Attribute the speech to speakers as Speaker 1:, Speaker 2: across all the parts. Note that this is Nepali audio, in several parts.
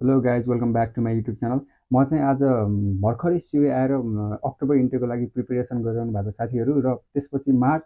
Speaker 1: Hello guys welcome back to my YouTube channel. म चाहिँ आज भर्खरै सिओए आएर अक्टोबर इन्टरको लागि प्रिपेरेसन गरिरहनु भएको साथीहरू र त्यसपछि मार्च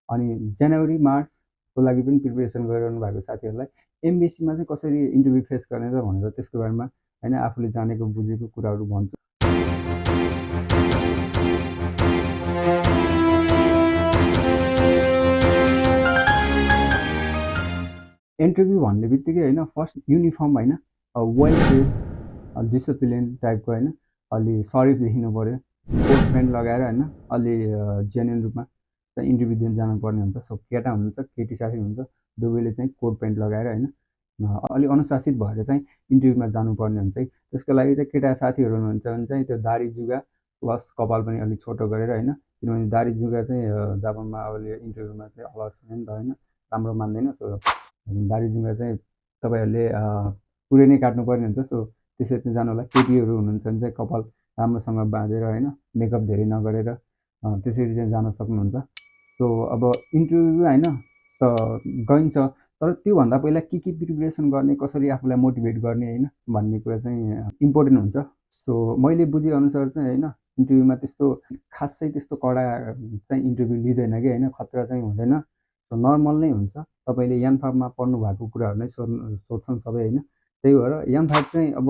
Speaker 1: अनि जनवरी मार्चको लागि पनि प्रिपेरेसन गरिरहनु भएको साथीहरूलाई एमबिसीमा चाहिँ कसरी इन्टरभ्यू फेस गर्ने त भनेर त्यसको बारेमा होइन आफूले जानेको बुझेको कुराहरू भन्छु। इन्टरभ्यू भन्ने बित्तिकै होइन फर्स्ट युनिफर्म होइन वेल ड्रेस डिसिप्लिन टाइपको होइन अलि सरिफ देखिनु पऱ्यो। कोट प्यान्ट लगाएर होइन अलि जेन्युन रूपमा चाहिँ इन्टरभ्यू दिन जानुपर्ने हुन्छ। सो केटा हुनुहुन्छ केटी साथी हुनुहुन्छ दुवैले चाहिँ कोट प्यान्ट लगाएर होइन अलि अनुशासित भएर चाहिँ इन्टरभ्यूमा जानुपर्ने हुन्छ है। त्यसको लागि चाहिँ केटा साथीहरू हुनुहुन्छ भने चाहिँ त्यो दाढी जुगा प्लस कपाल पनि अलिक छोटो गरेर होइन, किनभने दाढी जुगा चाहिँ जापानमा अब इन्टरभ्यूमा चाहिँ अलाउड छैन नि त होइन, राम्रो मान्दैन। सो दाढी जुगा चाहिँ तपाईँहरूले पुरै नै काट्नुपर्ने हुन्छ। सो त्यसरी चाहिँ जानु होला। केटीहरू हुनुहुन्छ भने चाहिँ कपाल राम्रोसँग बाँधेर होइन मेकअप धेरै नगरेर त्यसरी चाहिँ जान सक्नुहुन्छ। सो अब इन्टरभ्यू होइन त गइन्छ, तर त्योभन्दा पहिला के प्रिपरेसन गर्ने, कसरी आफूलाई मोटिभेट गर्ने होइन भन्ने कुरा चाहिँ इम्पोर्टेन्ट हुन्छ। सो मैले बुझेअनुसार चाहिँ होइन इन्टरभ्यूमा त्यस्तो खासै त्यस्तो कडा चाहिँ इन्टरभ्यू लिँदैन कि होइन, खतरा चाहिँ हुँदैन। सो नर्मल नै हुन्छ। तपाईँले यानफाबमा पढ्नु भएको कुराहरू नै सोध्छन् सबै होइन। त्यही भएर यानफाइभ चाहिँ अब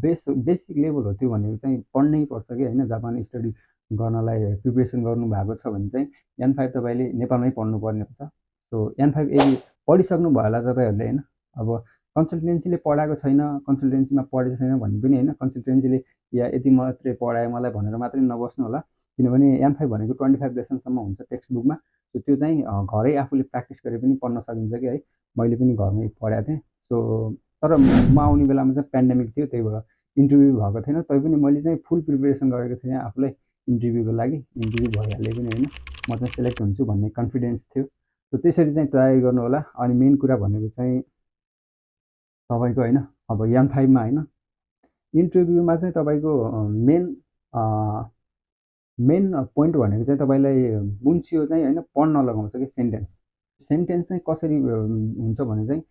Speaker 1: बेसिक लेभल हो। त्यो भनेको चाहिँ पढ्नै पर्छ कि होइन, जापान स्टडी गर्नलाई प्रिपेरेसन गर्नु भएको छ भने चाहिँ यान5 तपाईँले नेपालमै पढ्नुपर्ने हुन्छ। सो यान5 यदि पढिसक्नु भयो होला तपाईँहरूले होइन, अब कन्सल्टेन्सीले पढाएको छैन, कन्सल्टेन्सीमा पढेको छैन भने पनि होइन, कन्सल्टेन्सीले या यति मात्रै पढायो मलाई भनेर मात्रै नबस्नु होला। किनभने यान5 भनेको 25 लेसनसम्म हुन्छ टेक्स्ट बुकमा। सो त्यो चाहिँ घरै आफूले प्र्याक्टिस गरे पनि पढ्न सकिन्छ कि है। मैले पनि घरमै पढाएको थिएँ। सो तर म आउने बेलामा चाहिँ पेन्डेमिक थियो, त्यही भएर इन्टरभ्यू भएको थिएन। तैपनि मैले चाहिँ फुल प्रिपेरेसन गरेको थिएँ आफूलाई इन्टरभ्यूको लागि। इन्टरभ्यू भइहाल्यो पनि होइन, म चाहिँ सेलेक्ट हुन्छु भन्ने कन्फिडेन्स थियो। सो त्यसरी चाहिँ तयारी गर्नु होला। अनि मेन कुरा भनेको चाहिँ तपाईँको होइन अब यान5मा होइन इन्टरभ्यूमा चाहिँ तपाईँको मेन मेन पोइन्ट भनेको चाहिँ तपाईँलाई मुन्सियो चाहिँ होइन पढ्न लगाउँछ कि सेन्टेन्स। सेन्टेन्स चाहिँ कसरी हुन्छ भने चाहिँ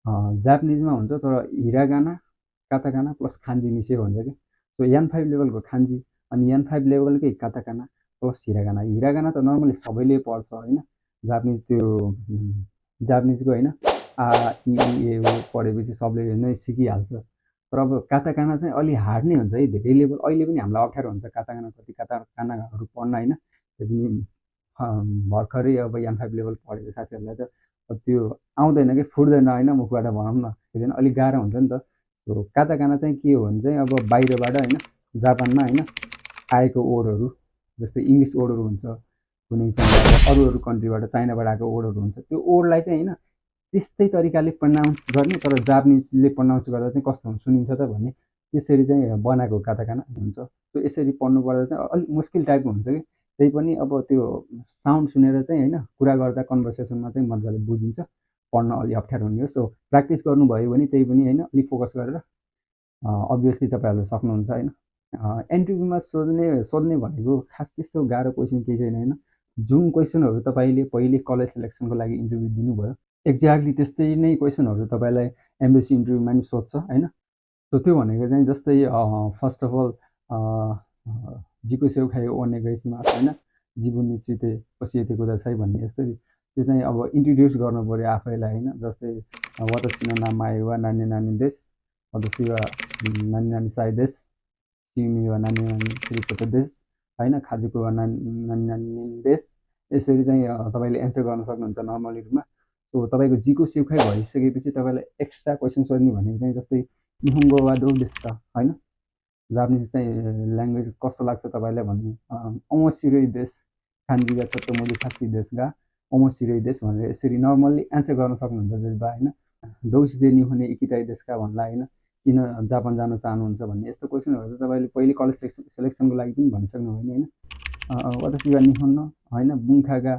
Speaker 1: जापानिजमा हुन्छ, तर हिरागाना काताकाना प्लस खान्जी मिसिएको हुन्छ कि। सो यान5 लेभलको खान्जी अनि यान5 लेभलकै काताकाना प्लस हिरागाना। हिरागाना त नर्मली सबैले पढ्छ होइन, जापानिज त्यो जापानिजको होइन आ इ ए ओ पढेपछि सबले नै सिकिहाल्छ। तर अब काताकाना चाहिँ अलि हार्ड नै हुन्छ है, धेरै लेभल। अहिले पनि हामीलाई अप्ठ्यारो हुन्छ काताकाना, कति काताकानाहरू पढ्न होइन। त्यो पनि भर्खरै अब यान5 लेभल पढेको साथीहरूलाई त अब त्यो आउँदैन कि फुट्दैन होइन, मुखबाट भनौँ न, त्यो अलिक गाह्रो हुन्छ नि त। त्यो काताकाना चाहिँ के हो भने चाहिँ अब बाहिरबाट होइन जापानमा होइन आएको वर्डहरू, जस्तै इङ्ग्लिस वर्डहरू हुन्छ, कुनै चाहिँ अब अरू कन्ट्रीबाट चाइनाबाट आएको वर्डहरू हुन्छ। त्यो वर्डलाई चाहिँ होइन त्यस्तै तरिकाले प्रनाउन्स गर्ने, तर जापानिजले प्रनाउन्स गर्दा चाहिँ कस्तो सुनिन्छ त भन्ने, त्यसरी चाहिँ बनाएको काताकाना हुन्छ। त्यो यसरी पढ्नु पर्दा चाहिँ अलिक मुस्किल टाइपको हुन्छ कि। त्यही पनि अब त्यो साउन्ड सुनेर चाहिँ होइन कुरा गर्दा कन्भर्सेसनमा चाहिँ मजाले बुझिन्छ, पढ्न अलि अप्ठ्यारो हुने हो। सो प्र्याक्टिस गर्नुभयो भने त्यही पनि होइन अलिक फोकस गरेर अभियसली तपाईँहरूले सक्नुहुन्छ होइन। इन्टरभ्यूमा सोध्ने भनेको खास त्यस्तो गाह्रो क्वेसन केही छैन होइन। जुन क्वेसनहरू तपाईँले पहिले कलेज सेलेक्सनको लागि इन्टरभ्यू दिनुभयो एक्ज्याक्टली त्यस्तै नै क्वेसनहरू तपाईँलाई एमबिसी इन्टरभ्यूमा नि सोध्छ होइन। सो त्यो भनेको चाहिँ जस्तै फर्स्ट अफ अल जिको सेउ खायो ओने गइसमा होइन, जीवन निश्चित पसिएते कुदासाई भन्ने यस्तै त्यो चाहिँ अब इन्ट्रोड्युस गर्नु पऱ्यो आफैलाई होइन। जस्तै वातासिनो नाम आएवा नानी नानी देश, वातासिवा नानी नानी साई देश, सिमी वा नानी नानी श्रीको देश होइन, खाजुको वा नानी नानी नानी देश। यसरी चाहिँ तपाईँले एन्सर गर्न सक्नुहुन्छ नर्मली रूपमा। सो तपाईँको जिको सिउखाइ भइसकेपछि तपाईँलाई एक्स्ट्रा क्वेसन सोध्ने भनेको चाहिँ जस्तै निहुङ्गो वा दो देशका होइन, जापानिज चाहिँ ल्याङ्ग्वेज कस्तो लाग्छ तपाईँलाई भन्ने, ओमोसिरोई देश खान्जीगा छोटो मोजी खासी देशगा ओमोसिरोई देश भनेर यसरी नर्मल्ली एन्सर गर्न सक्नुहुन्छ जेबा होइन। दौसिदे निहुने इकिताई देशका भन्ला होइन, किन जापान जान चाहनुहुन्छ भन्ने यस्तो क्वेसनहरू चाहिँ तपाईँले पहिले कलेज सेलेक्सनको लागि पनि भनिसक्नु भयो नि होइन। वातासिगा निहुन्न होइन बुङ्खागा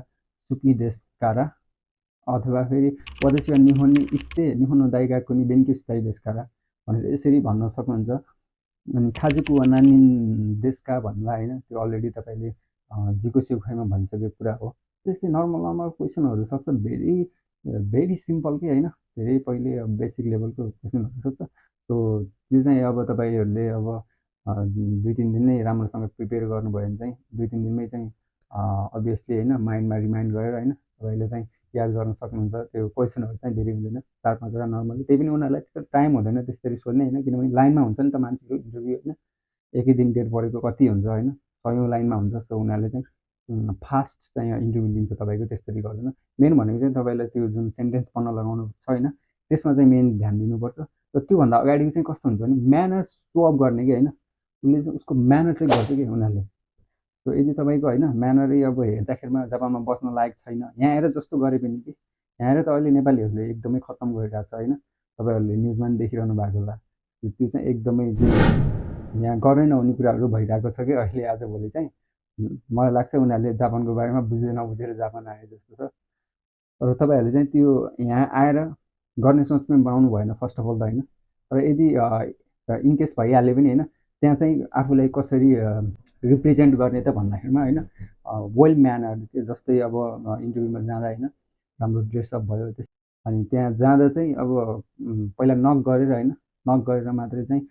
Speaker 1: सुकी देश कारा, अथवा फेरि वातासिगा निहुने इत्ते निहुनो दाइगा कुनी बेन्क्यु स्थायी देश कारा भनेर यसरी भन्न सक्नुहुन्छ। अनि खाजुकु वा नानिन देशका भन्ला होइन, त्यो अलरेडी तपाईँले जिको सिउखाइमा भनिसकेको कुरा हो। त्यस्तै नर्मल नर्मल क्वेसनहरू सक्छ, भेरी भेरी सिम्पल कि होइन, धेरै पहिले बेसिक लेभलको क्वेसनहरू सक्छ। सो त्यो चाहिँ अब तपाईँहरूले अब 2-3 दिन नै राम्रोसँग प्रिपेयर गर्नुभयो भने चाहिँ 2-3 दिनमै चाहिँ अभियसली होइन माइन्डमा रिमाइन्ड गरेर होइन तपाईँले चाहिँ याद गर्न सक्नुहुन्छ। त्यो क्वेसनहरू चाहिँ धेरै हुँदैन, 4-5 वटा नर्मली। त्यही पनि उनीहरूलाई त्यस्तो टाइम हुँदैन त्यसरी सोध्ने होइन, किनभने लाइनमा हुन्छ नि त मान्छेको इन्टरभ्यू होइन। एकै दिन डेट परेको कति हुन्छ होइन, सयौँ लाइनमा हुन्छ। सो उनीहरूले चाहिँ फास्ट चाहिँ इन्टरभ्यू लिन्छ तपाईँको, त्यसरी गर्दैन। मेन भनेको चाहिँ तपाईँलाई त्यो जुन सेन्टेन्स पढ्न लगाउनु छ होइन, त्यसमा चाहिँ मेन ध्यान दिनुपर्छ। र त्योभन्दा अगाडि चाहिँ कस्तो हुन्छ भने म्यानर सो अप गर्ने कि होइन, उसले चाहिँ उसको म्यानर चाहिँ गर्छ कि उनीहरूले। सो यदि तपाईँको होइन म्यानरै अब हेर्दाखेरिमा जापानमा बस्न लायक छैन, यहाँ आएर जस्तो गरे पनि कि यहाँ आएर त अहिले नेपालीहरूले एकदमै खत्तम गरिरहेको छ होइन, तपाईँहरूले न्युजमा पनि देखिरहनु भएको होला। त्यो चाहिँ एकदमै जुन यहाँ गर्नै नहुने कुराहरू भइरहेको छ कि अहिले आजभोलि चाहिँ मलाई लाग्छ उनीहरूले जापानको बारेमा बुझेर नबुझेर जापान आए जस्तो छ। तर तपाईँहरूले चाहिँ त्यो यहाँ आएर गर्ने सोच पनि बनाउनु भएन फर्स्ट अफ अल त होइन। तर यदि इनकेस भइहाल्यो पनि होइन, त्यहाँ चाहिँ आफूलाई कसरी रिप्रेजेन्ट गर्ने त भन्दाखेरिमा होइन वेल म्यानर, जस्तै अब इन्टरभ्यूमा जाँदा होइन राम्रो ड्रेसअप भयो त्यस। अनि त्यहाँ जाँदा चाहिँ अब पहिला नक गरेर होइन, नक गरेर मात्रै चाहिँ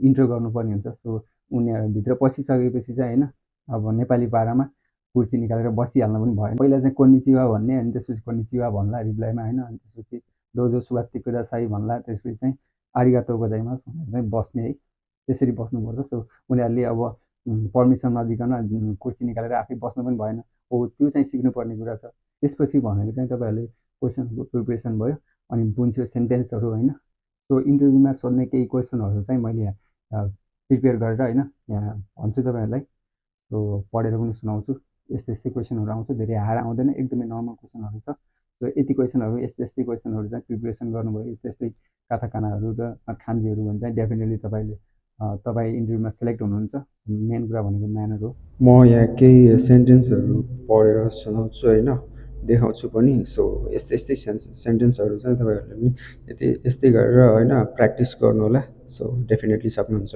Speaker 1: इन्ट्रो गर्नुपर्ने हुन्छ। सो उनीहरू भित्र पसिसकेपछि चाहिँ होइन अब नेपाली पारामा कुर्ची निकालेर बसिहाल्नु पनि भएन। पहिला चाहिँ कोनिचिवा भन्ने, अनि त्यसपछि कोनिचिवा भन्ला रिप्लाईमा होइन, अनि त्यसपछि दोजो सुवात्ती कुदासाई भन्ला, त्यसपछि चाहिँ आरिगातो गोजाइमास भनेर चाहिँ बस्ने है, त्यसरी बस्नुपर्छ। सो उनीहरूले अब पर्मिसन नदिकन कुर्ची निकालेर आफै बस्नु पनि भएन। हो त्यो चाहिँ सिक्नुपर्ने कुरा छ। त्यसपछि भनेको चाहिँ तपाईँहरूले क्वेसनको प्रिपरेसन भयो, अनि बुझ्यो सेन्टेन्सहरू होइन। सो इन्टरभ्यूमा सोध्ने केही क्वेसनहरू चाहिँ मैले यहाँ प्रिपेयर गरेर होइन यहाँ भन्छु तपाईँहरूलाई। सो पढेर पनि सुनाउँछु। यस्तै यस्तै क्वेसनहरू आउँछ, धेरै हार्ड आउँदैन, एकदमै नर्मल क्वेसनहरू छ। सो यति क्वेसनहरू यस्तै यस्तै क्वेसनहरू चाहिँ प्रिपरेसन गर्नुभयो, यस्तै यस्तै काथाकानाहरू र खान्जीहरू भने चाहिँ डेफिनेटली तपाईँ इन्टरभ्यूमा सेलेक्ट हुनुहुन्छ। मेन कुरा भनेको म्यानर हो। म यहाँ केही सेन्टेन्सहरू पढेर सुनाउँछु होइन, देखाउँछु पनि। सो यस्तै यस्तै सेन्टेन्सहरू चाहिँ तपाईँहरूले पनि यस्तै गरेर होइन प्र्याक्टिस गर्नु होला। सो डेफिनेटली सक्नुहुन्छ।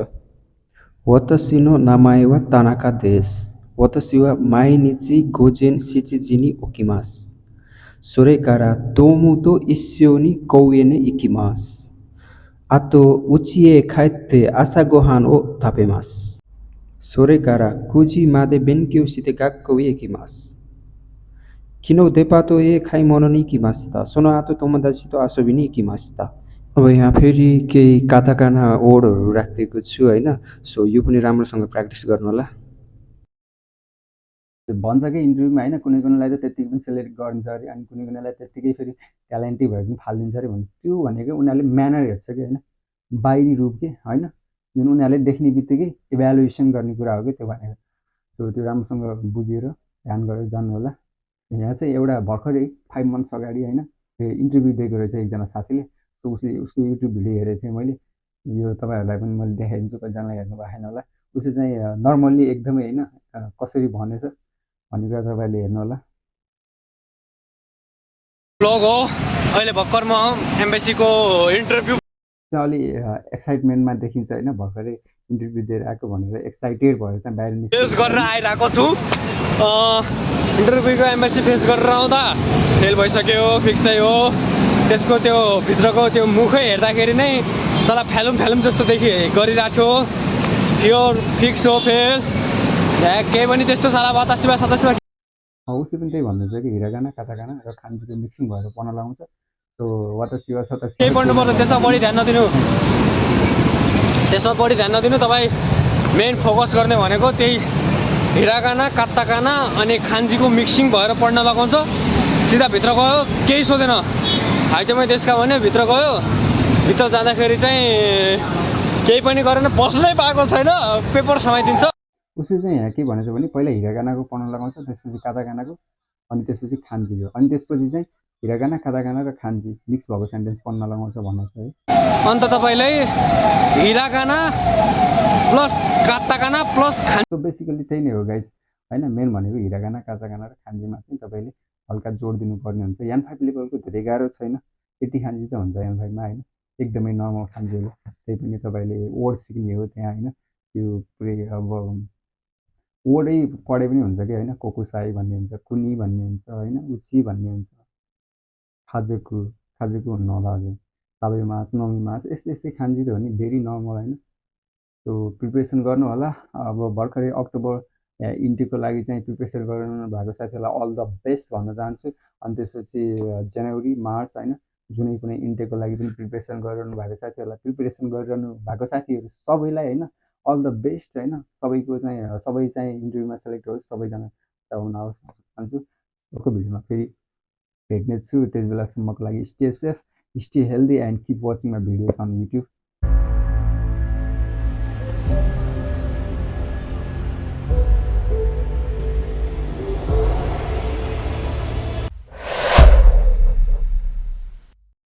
Speaker 1: वतासी नो नामाए वा तानाका देश, वतासी वा माइनिची गोजेन शिचिजी नि ओकिमास, सोरेकारा तोमु तो इस्यो नि कौए ने इकिमास, आतो उचिए खाइते आसा गोहान ओ तापेमास, सोरेकारा कुजी मादे बेनक्यू सिते गाक्कौ इकिमास, किनो देपातो ए खाइ मोनो नि इकिमासिता, सोनो आतो तोमदाची तो आसोबी नि इकिमासिता। अब यहाँ फेरि केही काताकाना वर्डहरू राखिदिएको छु होइन। सो यो पनि राम्रोसँग प्र्याक्टिस गर्नु होला। भन्छ कि इन्टरभ्यूमा होइन कुनै कुनैलाई त त्यत्तिकै पनि सेलेक्ट गरिन्छ अरे, अनि कुनै कुनैलाई त्यत्तिकै फेरि ट्यालेन्टै भए पनि फालिदिन्छ अरे भन्ने। त्यो भनेको उनीहरूले म्यानर हेर्छ कि होइन, बाहिरी रूप के होइन, जुन उनीहरूले देख्ने बित्तिकै इभ्यालुएसन गर्ने कुरा हो कि त्यो भनेको। सो त्यो राम्रोसँग बुझेर ध्यान गरेर जानु होला। यहाँ चाहिँ एउटा भर्खरै 5 मन्थ्स अगाडि होइन इन्टरभ्यू दिएको रहेछ एकजना साथीले। सो उसको युट्युब भिडियो हेरेको थिएँ मैले। यो तपाईँहरूलाई पनि मैले देखाइदिन्छु, कतिजनालाई हेर्नु भएको छैन होला। उसले चाहिँ नर्मल्ली एकदमै होइन कसरी भनेछ भन्ने कुरा तपाईँले हेर्नु होला।
Speaker 2: ब्लग हो। अहिले भर्खर म एम्बेसीको इन्टरभ्यू
Speaker 1: अलि एक्साइटमेन्टमा देखिन्छ होइन, भर्खरै इन्टरभ्यू दिएर आएको भनेर एक्साइटेड भएर चाहिँ बाहिर
Speaker 2: फेस गरेर आइरहेको छु। इन्टरभ्यूको एम्बेसी फेस गरेर आउँदा फेल भइसक्यो, फिक्सै हो। त्यसको त्यो भित्रको त्यो मुखै हेर्दाखेरि नै तल फ्यालुम फ्यालुम जस्तो गरिरहेको थियो। फिक्स हो फेल, केही पनि त्यस्तो साला बतासीमा सतासीमा।
Speaker 1: उसले पनि त्यही भन्दैछ कि हिरागाना काताकाना र खान्जीको मिक्सिङ भएर पढ्न लगाउँछ। सो वातासीवा सतासी
Speaker 2: केही पढ्नुपर्छ, त्यसमा बढी ध्यान नदिनु, त्यसमा बढी ध्यान नदिनु। तपाईँ मेन फोकस गर्ने भनेको त्यही हिरागाना काताकाना अनि खान्जीको मिक्सिङ भएर पढ्न लगाउँछ। सिधा भित्र गयो, केही सोधेन, हाइतेमै देशका भन्यो, भित्र गयो। भित्र जाँदाखेरि चाहिँ केही पनि गरेन, बस्नै पाएको छैन, पेपर समाइदिन्छ।
Speaker 1: उसले चाहिँ यहाँ के भनेछ भने पहिला हिरागानाको पढ्न लगाउँछ, त्यसपछि काताकानाको, अनि त्यसपछि खान्जीको, अनि त्यसपछि चाहिँ हिरागाना काताकाना र खान्जी मिक्स भएको सेन्टेन्स पढ्न लगाउँछ भनेको छ है।
Speaker 2: अन्त तपाईँलाई hiragana plus katakana plus खान्जी,
Speaker 1: so basically त्यही नै हो गाइस होइन। मेन भनेको हिरागाना काताकाना र खान्जीमा चाहिँ तपाईँले हल्का जोड दिनुपर्ने हुन्छ। यान 5 लेभलको धेरै गाह्रो छैन, 80 खान्जी त हुन्छ यान 5मा होइन, एकदमै नर्मल खान्जी हो। त्यही पनि तपाईँले वर्ड सिक्ने हो त्यहाँ होइन। त्यो पुरै अब वर्डै पढे पनि हुन्छ कि होइन, कोकुसाई भन्ने हुन्छ, कुनी भन्ने हुन्छ होइन, उची भन्ने हुन्छ, खाजुकु खाजुकु हुन्न होला अझै, ताबे मास नमी मास यस्तै खान्जी त हो नि भेरी नर्मल होइन त्यो प्रिपरेसन गर्नु होला अब भर्खरै अक्टोबर इन्टेकको लागि चाहिँ प्रिपरेसन गर्नु भएको साथीहरूलाई अल द बेस्ट भन्न चाहन्छु अनि त्यसपछि जनवरी मार्च होइन जुनै कुनै इन्टेकको लागि पनि प्रिपरेसन गरिरहनु भएको साथीहरूलाई प्रिपरेसन गरिरहनु भएको साथीहरू सबैलाई होइन अल द बेस्ट होइन सबैको चाहिँ सबै चाहिँ इन्टरभ्यूमा सेलेक्ट होस् सबैजना हुन आओस् भन्न चाहन्छु अर्को भिडियोमा फेरि भेट्ने छु त्यति बेलासम्मको लागि stay safe stay healthy and keep watching my videos on YouTube